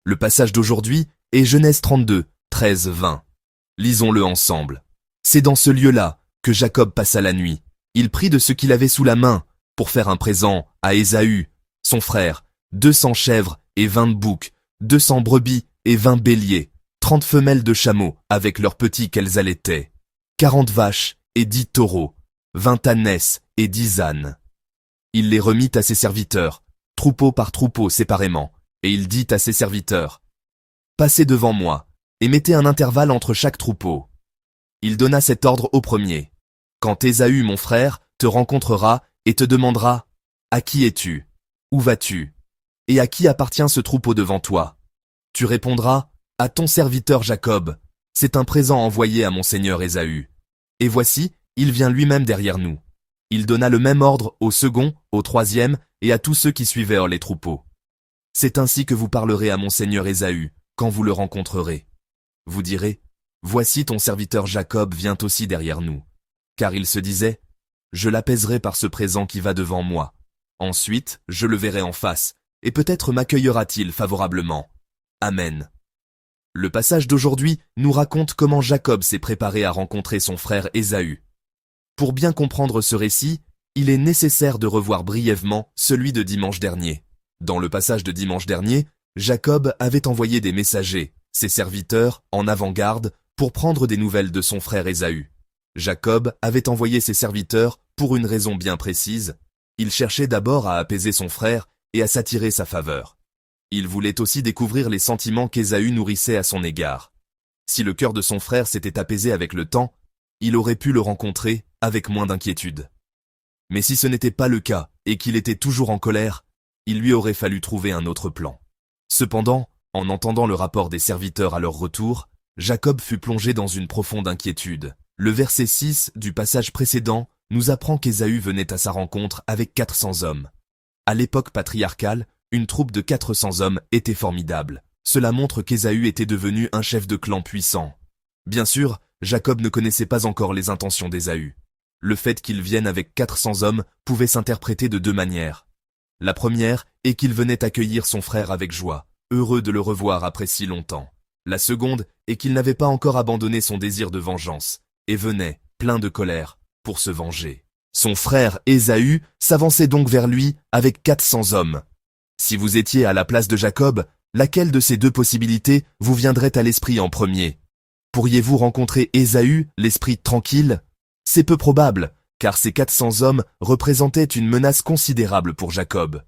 Le passage d'aujourd'hui est Genèse 32, 13-20. Lisons-le ensemble. C'est dans ce lieu-là que Jacob passa la nuit. Il prit de ce qu'il avait sous la main pour faire un présent à Ésaü, son frère, 200 chèvres et 20 boucs, 200 brebis et 20 béliers, 30 femelles de chameaux avec leurs petits qu'elles allaitaient, 40 vaches et 10 taureaux, 20 ânesses et 10 ânes. Il les remit à ses serviteurs, troupeau par troupeau séparément, et il dit à ses serviteurs, « Passez devant moi, et mettez un intervalle entre chaque troupeau. » Il donna cet ordre au premier. « Quand Ésaü, mon frère, te rencontrera et te demandera, « À qui es-tu? Où vas-tu? Et à qui appartient ce troupeau devant toi? » Tu répondras, « À ton serviteur Jacob, c'est un présent envoyé à mon seigneur Ésaü. » Et voici, il vient lui-même derrière nous. Il donna le même ordre au second, au troisième, et à tous ceux qui suivaient les troupeaux. C'est ainsi que vous parlerez à mon seigneur Ésaü, quand vous le rencontrerez. Vous direz, voici ton serviteur Jacob vient aussi derrière nous. Car il se disait, je l'apaiserai par ce présent qui va devant moi. Ensuite, je le verrai en face, et peut-être m'accueillera-t-il favorablement. Amen. Le passage d'aujourd'hui nous raconte comment Jacob s'est préparé à rencontrer son frère Ésaü. Pour bien comprendre ce récit, il est nécessaire de revoir brièvement celui de dimanche dernier. Dans le passage de dimanche dernier, Jacob avait envoyé des messagers, ses serviteurs, en avant-garde, pour prendre des nouvelles de son frère Ésaü. Jacob avait envoyé ses serviteurs pour une raison bien précise. Il cherchait d'abord à apaiser son frère et à s'attirer sa faveur. Il voulait aussi découvrir les sentiments qu'Ésaü nourrissait à son égard. Si le cœur de son frère s'était apaisé avec le temps, il aurait pu le rencontrer avec moins d'inquiétude. Mais si ce n'était pas le cas et qu'il était toujours en colère, il lui aurait fallu trouver un autre plan. Cependant, en entendant le rapport des serviteurs à leur retour, Jacob fut plongé dans une profonde inquiétude. Le verset 6 du passage précédent nous apprend qu'Ésaü venait à sa rencontre avec 400 hommes. À l'époque patriarcale, une troupe de 400 hommes était formidable. Cela montre qu'Ésaü était devenu un chef de clan puissant. Bien sûr, Jacob ne connaissait pas encore les intentions d'Ésaü. Le fait qu'il vienne avec 400 hommes pouvait s'interpréter de deux manières. La première est qu'il venait accueillir son frère avec joie, heureux de le revoir après si longtemps. La seconde est qu'il n'avait pas encore abandonné son désir de vengeance, et venait, plein de colère, pour se venger. Son frère Ésaü s'avançait donc vers lui avec 400 hommes. Si vous étiez à la place de Jacob, laquelle de ces deux possibilités vous viendrait à l'esprit en premier? Pourriez-vous rencontrer Ésaü, l'esprit tranquille? C'est peu probable, car ces 400 hommes représentaient une menace considérable pour Jacob.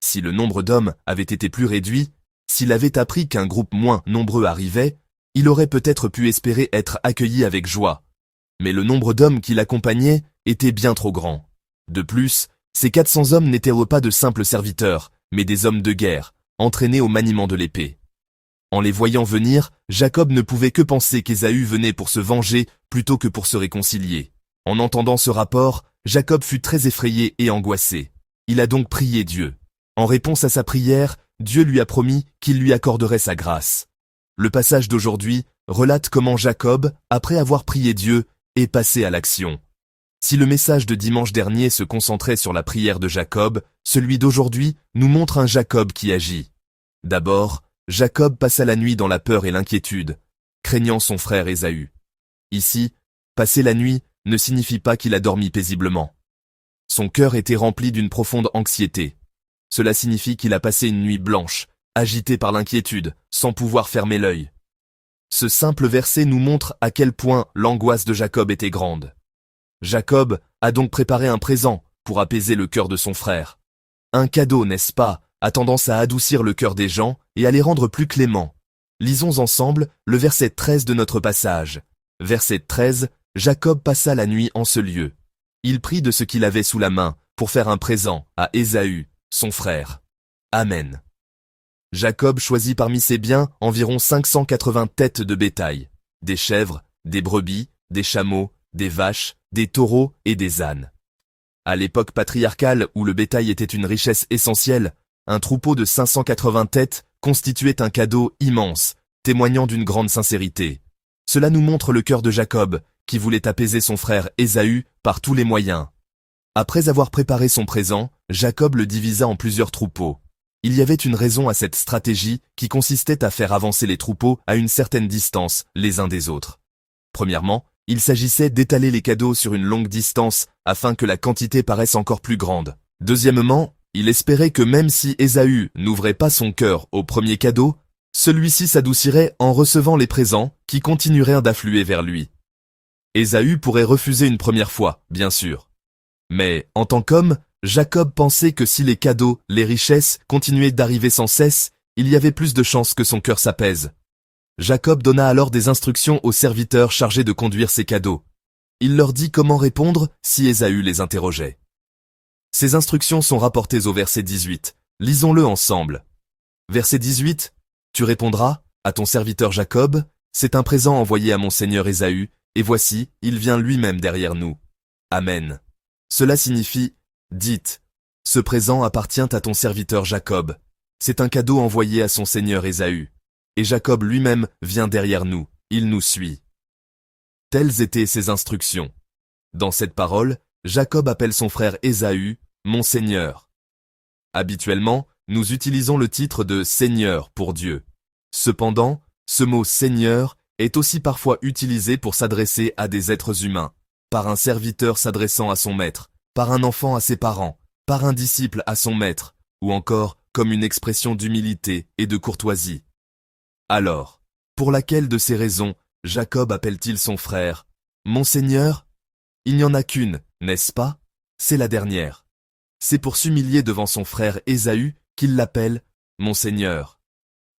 Si le nombre d'hommes avait été plus réduit, s'il avait appris qu'un groupe moins nombreux arrivait, il aurait peut-être pu espérer être accueilli avec joie. Mais le nombre d'hommes qui l'accompagnaient était bien trop grand. De plus, ces 400 hommes n'étaient pas de simples serviteurs, mais des hommes de guerre, entraînés au maniement de l'épée. En les voyant venir, Jacob ne pouvait que penser qu'Ésaü venait pour se venger plutôt que pour se réconcilier. En entendant ce rapport, Jacob fut très effrayé et angoissé. Il a donc prié Dieu. En réponse à sa prière, Dieu lui a promis qu'il lui accorderait sa grâce. Le passage d'aujourd'hui relate comment Jacob, après avoir prié Dieu, est passé à l'action. Si le message de dimanche dernier se concentrait sur la prière de Jacob, celui d'aujourd'hui nous montre un Jacob qui agit. D'abord, Jacob passa la nuit dans la peur et l'inquiétude, craignant son frère Ésaü. Ici, passer la nuit ne signifie pas qu'il a dormi paisiblement. Son cœur était rempli d'une profonde anxiété. Cela signifie qu'il a passé une nuit blanche, agité par l'inquiétude, sans pouvoir fermer l'œil. Ce simple verset nous montre à quel point l'angoisse de Jacob était grande. Jacob a donc préparé un présent pour apaiser le cœur de son frère. Un cadeau, n'est-ce pas, a tendance à adoucir le cœur des gens et à les rendre plus cléments. Lisons ensemble le verset 13 de notre passage. Verset 13, Jacob passa la nuit en ce lieu. Il prit de ce qu'il avait sous la main pour faire un présent à Ésaü, son frère. Amen. Jacob choisit parmi ses biens environ 580 têtes de bétail, des chèvres, des brebis, des chameaux, des vaches, des taureaux et des ânes. À l'époque patriarcale où le bétail était une richesse essentielle, un troupeau de 580 têtes constituait un cadeau immense, témoignant d'une grande sincérité. Cela nous montre le cœur de Jacob, qui voulait apaiser son frère Ésaü par tous les moyens. Après avoir préparé son présent, Jacob le divisa en plusieurs troupeaux. Il y avait une raison à cette stratégie qui consistait à faire avancer les troupeaux à une certaine distance les uns des autres. Premièrement, il s'agissait d'étaler les cadeaux sur une longue distance afin que la quantité paraisse encore plus grande. Deuxièmement, il espérait que même si Ésaü n'ouvrait pas son cœur au premier cadeau, celui-ci s'adoucirait en recevant les présents qui continueraient d'affluer vers lui. Ésaü pourrait refuser une première fois, bien sûr. Mais, en tant qu'homme, Jacob pensait que si les cadeaux, les richesses, continuaient d'arriver sans cesse, il y avait plus de chances que son cœur s'apaise. Jacob donna alors des instructions aux serviteurs chargés de conduire ces cadeaux. Il leur dit comment répondre si Ésaü les interrogeait. Ces instructions sont rapportées au verset 18. Lisons-le ensemble. Verset 18. Tu répondras, à ton serviteur Jacob, c'est un présent envoyé à mon seigneur Ésaü, et voici, il vient lui-même derrière nous. Amen. Cela signifie, dites, ce présent appartient à ton serviteur Jacob. C'est un cadeau envoyé à son seigneur Ésaü. Et Jacob lui-même vient derrière nous, il nous suit. Telles étaient ses instructions. Dans cette parole, Jacob appelle son frère Ésaü, mon Seigneur. Habituellement, nous utilisons le titre de Seigneur pour Dieu. Cependant, ce mot Seigneur est aussi parfois utilisé pour s'adresser à des êtres humains, par un serviteur s'adressant à son maître, par un enfant à ses parents, par un disciple à son maître, ou encore comme une expression d'humilité et de courtoisie. Alors, pour laquelle de ces raisons, Jacob appelle-t-il son frère « Mon Seigneur » ? Il n'y en a qu'une, n'est-ce pas ? C'est la dernière. C'est pour s'humilier devant son frère Ésaü qu'il l'appelle « Mon Seigneur ».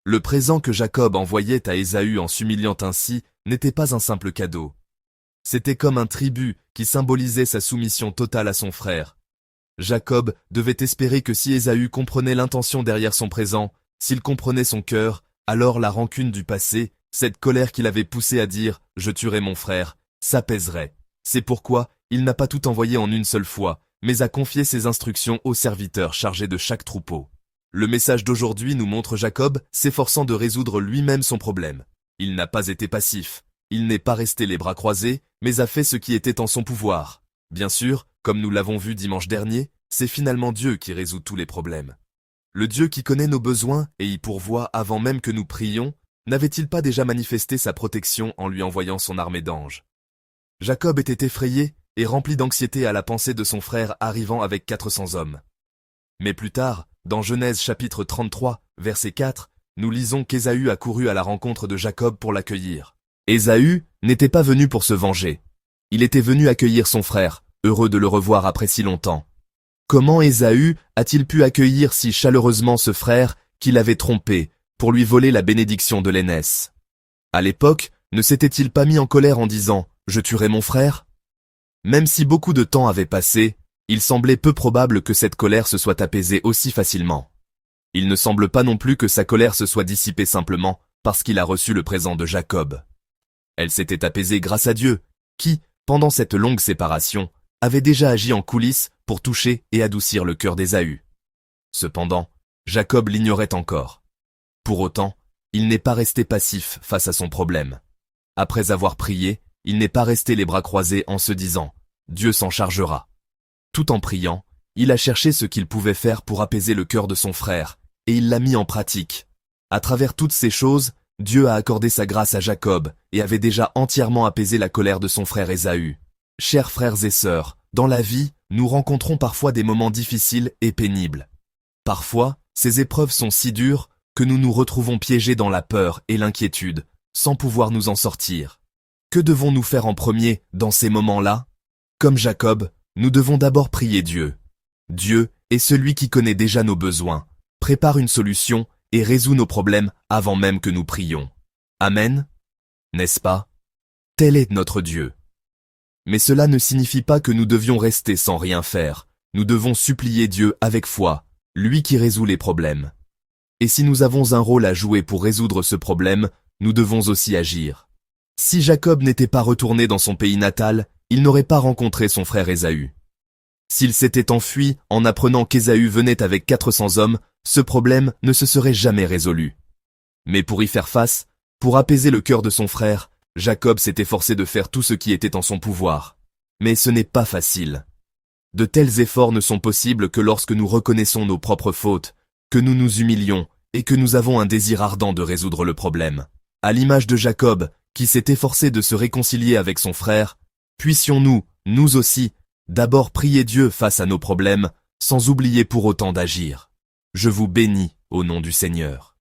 Le présent que Jacob envoyait à Ésaü en s'humiliant ainsi n'était pas un simple cadeau. C'était comme un tribut qui symbolisait sa soumission totale à son frère. Jacob devait espérer que si Ésaü comprenait l'intention derrière son présent, s'il comprenait son cœur, alors la rancune du passé, cette colère qui l'avait poussé à dire « Je tuerai mon frère », s'apaiserait. C'est pourquoi il n'a pas tout envoyé en une seule fois, mais a confié ses instructions aux serviteurs chargés de chaque troupeau. Le message d'aujourd'hui nous montre Jacob s'efforçant de résoudre lui-même son problème. Il n'a pas été passif. Il n'est pas resté les bras croisés, mais a fait ce qui était en son pouvoir. Bien sûr, comme nous l'avons vu dimanche dernier, c'est finalement Dieu qui résout tous les problèmes. Le Dieu qui connaît nos besoins et y pourvoit avant même que nous prions, n'avait-il pas déjà manifesté sa protection en lui envoyant son armée d'anges ? Jacob était effrayé et rempli d'anxiété à la pensée de son frère arrivant avec 400 hommes. Mais plus tard, dans Genèse chapitre 33, verset 4, nous lisons qu'Ésaü a couru à la rencontre de Jacob pour l'accueillir. Ésaü n'était pas venu pour se venger. Il était venu accueillir son frère, heureux de le revoir après si longtemps. Comment Ésaü a-t-il pu accueillir si chaleureusement ce frère qu'il avait trompé pour lui voler la bénédiction de l'aînesse ? À l'époque, ne s'était-il pas mis en colère en disant « Je tuerai mon frère » ? Même si beaucoup de temps avait passé, il semblait peu probable que cette colère se soit apaisée aussi facilement. Il ne semble pas non plus que sa colère se soit dissipée simplement parce qu'il a reçu le présent de Jacob. Elle s'était apaisée grâce à Dieu, qui, pendant cette longue séparation, avait déjà agi en coulisses pour toucher et adoucir le cœur d'Ésaü. Cependant, Jacob l'ignorait encore. Pour autant, il n'est pas resté passif face à son problème. Après avoir prié, il n'est pas resté les bras croisés en se disant « Dieu s'en chargera ». Tout en priant, il a cherché ce qu'il pouvait faire pour apaiser le cœur de son frère, et il l'a mis en pratique. À travers toutes ces choses, Dieu a accordé sa grâce à Jacob et avait déjà entièrement apaisé la colère de son frère Ésaü. Chers frères et sœurs, dans la vie, nous rencontrons parfois des moments difficiles et pénibles. Parfois, ces épreuves sont si dures que nous nous retrouvons piégés dans la peur et l'inquiétude, sans pouvoir nous en sortir. Que devons-nous faire en premier dans ces moments-là ? Comme Jacob, nous devons d'abord prier Dieu. Dieu est celui qui connaît déjà nos besoins, prépare une solution et résout nos problèmes avant même que nous prions. Amen ? N'est-ce pas ? Tel est notre Dieu. Mais cela ne signifie pas que nous devions rester sans rien faire. Nous devons supplier Dieu avec foi, lui qui résout les problèmes. Et si nous avons un rôle à jouer pour résoudre ce problème, nous devons aussi agir. Si Jacob n'était pas retourné dans son pays natal, il n'aurait pas rencontré son frère Ésaü. S'il s'était enfui en apprenant qu'Ésaü venait avec 400 hommes, ce problème ne se serait jamais résolu. Mais pour y faire face, pour apaiser le cœur de son frère, Jacob s'est efforcé de faire tout ce qui était en son pouvoir. Mais ce n'est pas facile. De tels efforts ne sont possibles que lorsque nous reconnaissons nos propres fautes, que nous nous humilions et que nous avons un désir ardent de résoudre le problème. À l'image de Jacob, qui s'est efforcé de se réconcilier avec son frère, puissions-nous, nous aussi, d'abord prier Dieu face à nos problèmes, sans oublier pour autant d'agir. Je vous bénis au nom du Seigneur.